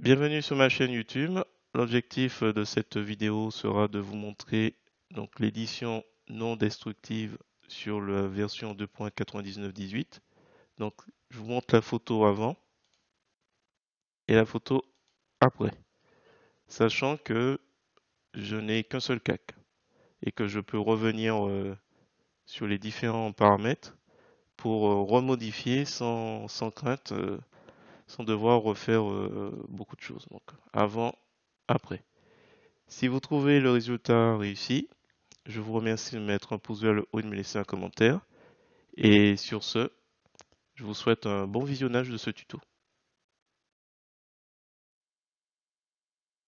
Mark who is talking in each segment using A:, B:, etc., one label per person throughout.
A: Bienvenue sur ma chaîne YouTube. L'objectif de cette vidéo sera de vous montrer donc l'édition non destructive sur la version 2.9918. Donc je vous montre la photo avant et la photo après, sachant que je n'ai qu'un seul CAC et que je peux revenir sur les différents paramètres pour remodifier sans crainte, sans devoir refaire beaucoup de choses. Donc avant, après. Si vous trouvez le résultat réussi, je vous remercie de mettre un pouce vers le haut et de me laisser un commentaire. Et sur ce, je vous souhaite un bon visionnage de ce tuto.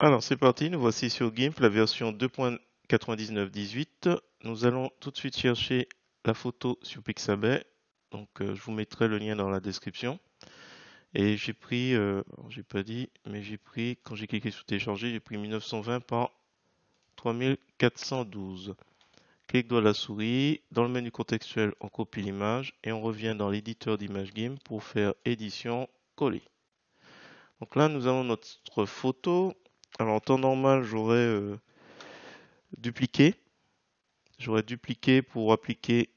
A: Alors c'est parti, nous voici sur GIMP, la version 2.9918. Nous allons tout de suite chercher la photo sur Pixabay. Donc je vous mettrai le lien dans la description. Et j'ai pris, j'ai pas dit, mais j'ai pris, quand j'ai cliqué sur télécharger, j'ai pris 1920 par 3412. Clique droit de la souris, dans le menu contextuel, on copie l'image et on revient dans l'éditeur d'image GIMP pour faire édition, coller. Donc là, nous avons notre photo. Alors en temps normal, dupliqué. J'aurais dupliqué pour appliquer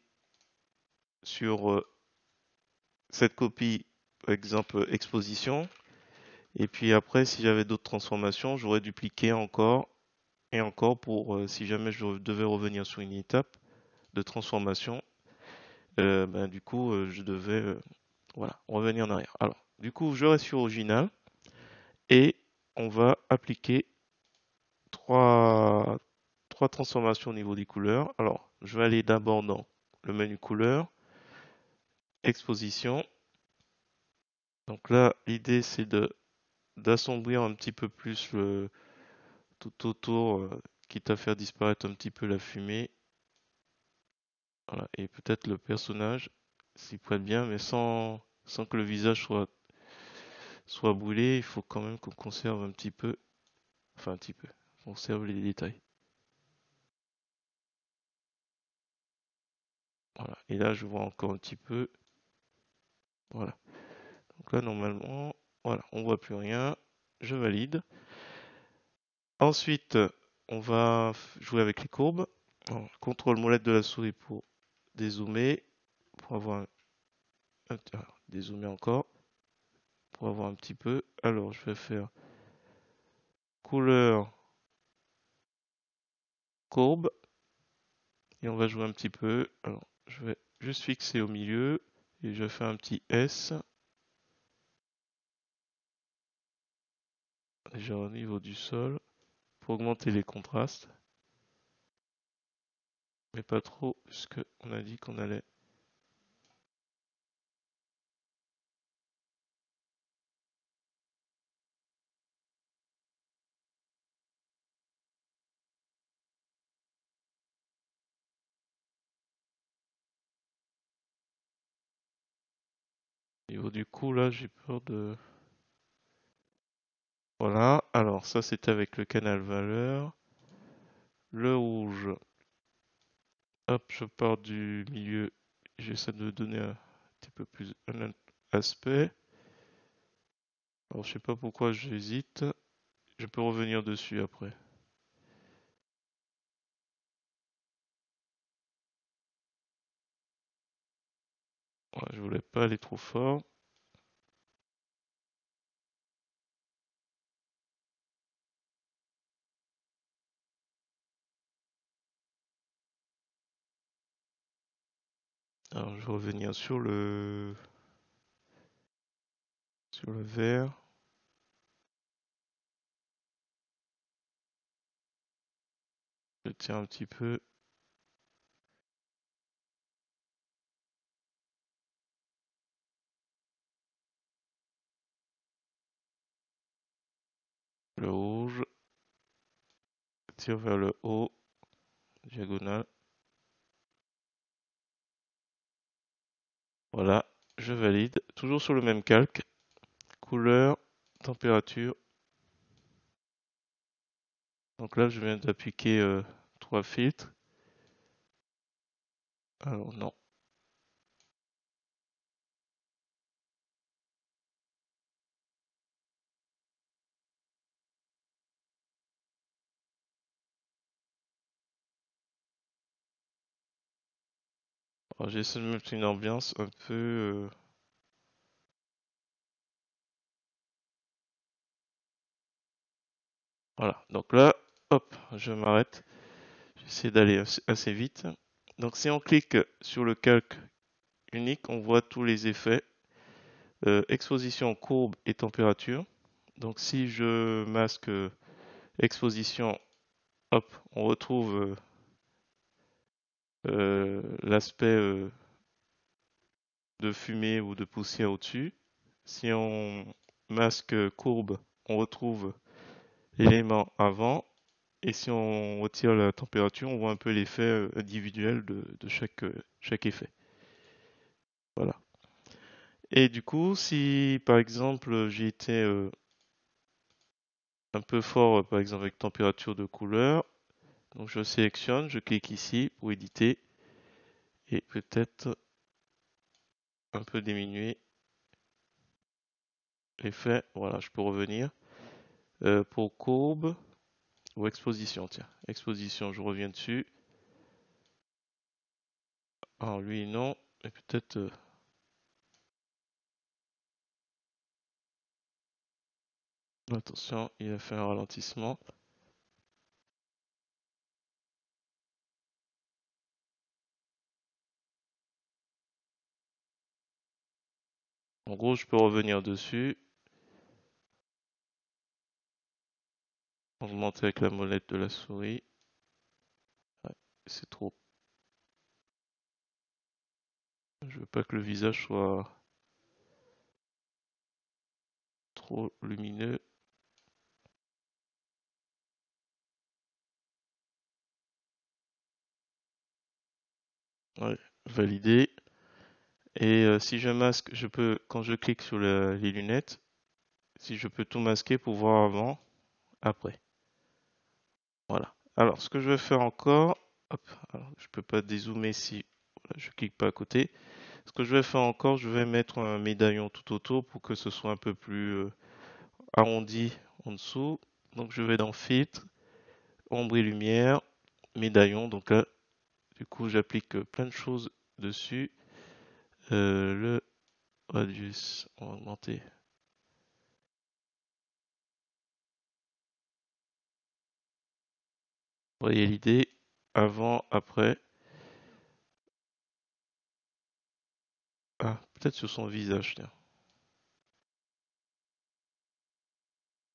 A: sur cette copie, par exemple exposition. Et puis après, si j'avais d'autres transformations, j'aurais dupliqué encore et encore pour si jamais je devais revenir sur une étape de transformation. Du coup, je devais voilà, revenir en arrière. Alors, du coup, je reste sur original et on va appliquer trois, trois transformations au niveau des couleurs. Alors, je vais aller d'abord dans le menu couleurs, exposition. Donc là, l'idée c'est de d'assombrir un petit peu plus le tout autour, quitte à faire disparaître un petit peu la fumée. Voilà, et peut-être le personnage s'y prête bien, mais sans que le visage soit brûlé, il faut quand même qu'on conserve un petit peu, enfin un petit peu, on conserve les détails. Voilà, et là je vois encore un petit peu, voilà. Donc là normalement, voilà, on voit plus rien, je valide. Ensuite, on va jouer avec les courbes. Alors, contrôle molette de la souris pour dézoomer, pour avoir dézoomer encore, pour avoir un petit peu. Alors je vais faire couleur courbe. Et on va jouer un petit peu. Alors, je vais juste fixer au milieu et je fais un petit S. Déjà au niveau du sol pour augmenter les contrastes. Mais pas trop, puisque on a dit qu'on allait. Au niveau du coup, là, j'ai peur de. Voilà. Alors, ça, c'était avec le canal valeur. Le rouge. Hop, je pars du milieu. J'essaie de donner un petit peu plus un aspect. Alors, je sais pas pourquoi j'hésite. Je peux revenir dessus après. Ouais, je voulais pas aller trop fort. Alors, je vais revenir sur le vert. Je tiens un petit peu. Le rouge. Tire vers le haut. Diagonale. Voilà. Je valide. Toujours sur le même calque. Couleur. Température. Donc là, je viens d'appliquer 3 filtres. Alors non. Alors, j'essaie de mettre une ambiance un peu... Voilà, donc là, hop, je m'arrête. J'essaie d'aller assez vite. Donc si on clique sur le calque unique, on voit tous les effets. Exposition, courbe et température. Donc si je masque exposition, hop, on retrouve l'aspect de fumée ou de poussière au-dessus. Si on masque courbe, on retrouve l'élément avant. Et si on retire la température, on voit un peu l'effet individuel de chaque effet. Voilà. Et du coup, si par exemple j'ai été un peu fort, par exemple avec température de couleur, donc je sélectionne, je clique ici pour éditer et peut-être un peu diminuer l'effet. Voilà, je peux revenir. Pour courbe ou exposition, tiens, exposition, je reviens dessus. Alors lui non, mais peut-être attention, il a fait un ralentissement. En gros, je peux revenir dessus, augmenter avec la molette de la souris. Ouais, c'est trop. Je veux pas que le visage soit trop lumineux. Ouais, valider. Et si je masque, je peux, quand je clique sur les lunettes, si je peux tout masquer pour voir avant, après. Voilà. Alors, ce que je vais faire encore, hop, alors, je peux pas dézoomer si voilà, je clique pas à côté. Ce que je vais faire encore, je vais mettre un médaillon tout autour pour que ce soit un peu plus arrondi en dessous. Donc, je vais dans Filtre, Ombre et Lumière, Médaillon. Donc là, du coup, j'applique plein de choses dessus. Le radius, on va augmenter. Vous voyez l'idée, avant, après. Ah, peut-être sur son visage, tiens.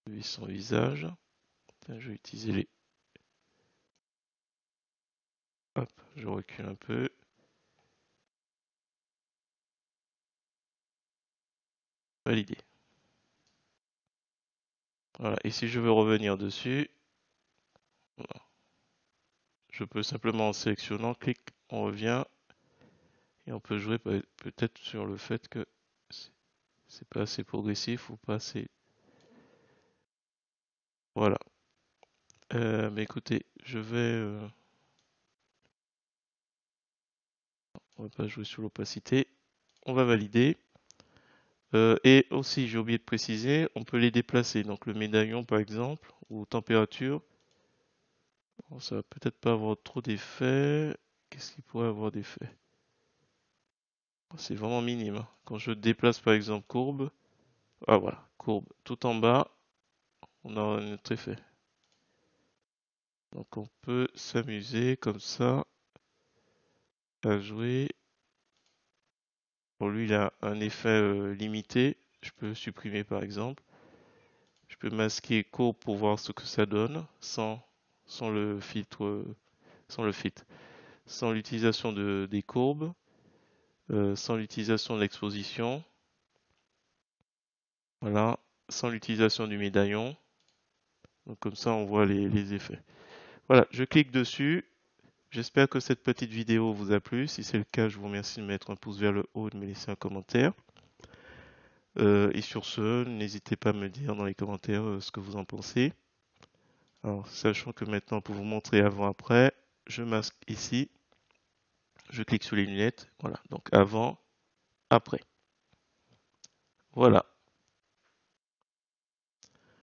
A: Lui, son visage. Tiens, je vais utiliser les... Hop, je recule un peu. Valider. Voilà, et si je veux revenir dessus, voilà, je peux simplement en sélectionnant, clic, on revient, et on peut jouer peut-être sur le fait que c'est pas assez progressif ou pas assez... Voilà. Mais écoutez, je vais... on va pas jouer sur l'opacité. On va valider. Et aussi, j'ai oublié de préciser, on peut les déplacer. Donc le médaillon, par exemple, ou température. Bon, ça va peut-être pas avoir trop d'effet. Qu'est-ce qui pourrait avoir d'effet? C'est vraiment minime, hein. Quand je déplace, par exemple, courbe. Ah voilà, courbe. Tout en bas, on a un autre effet. Donc on peut s'amuser comme ça à jouer. Pour lui, il a un effet limité. Je peux supprimer, par exemple. Je peux masquer courbe pour voir ce que ça donne sans le filtre, sans le filtre, sans l'utilisation des courbes, sans l'utilisation de l'exposition, voilà, sans l'utilisation du médaillon. Donc comme ça, on voit les effets. Voilà, je clique dessus. J'espère que cette petite vidéo vous a plu. Si c'est le cas, je vous remercie de mettre un pouce vers le haut et de me laisser un commentaire. Et sur ce, n'hésitez pas à me dire dans les commentaires ce que vous en pensez. Alors, sachant que maintenant, pour vous montrer avant-après, je masque ici. Je clique sur les lunettes. Voilà, donc avant, après. Voilà.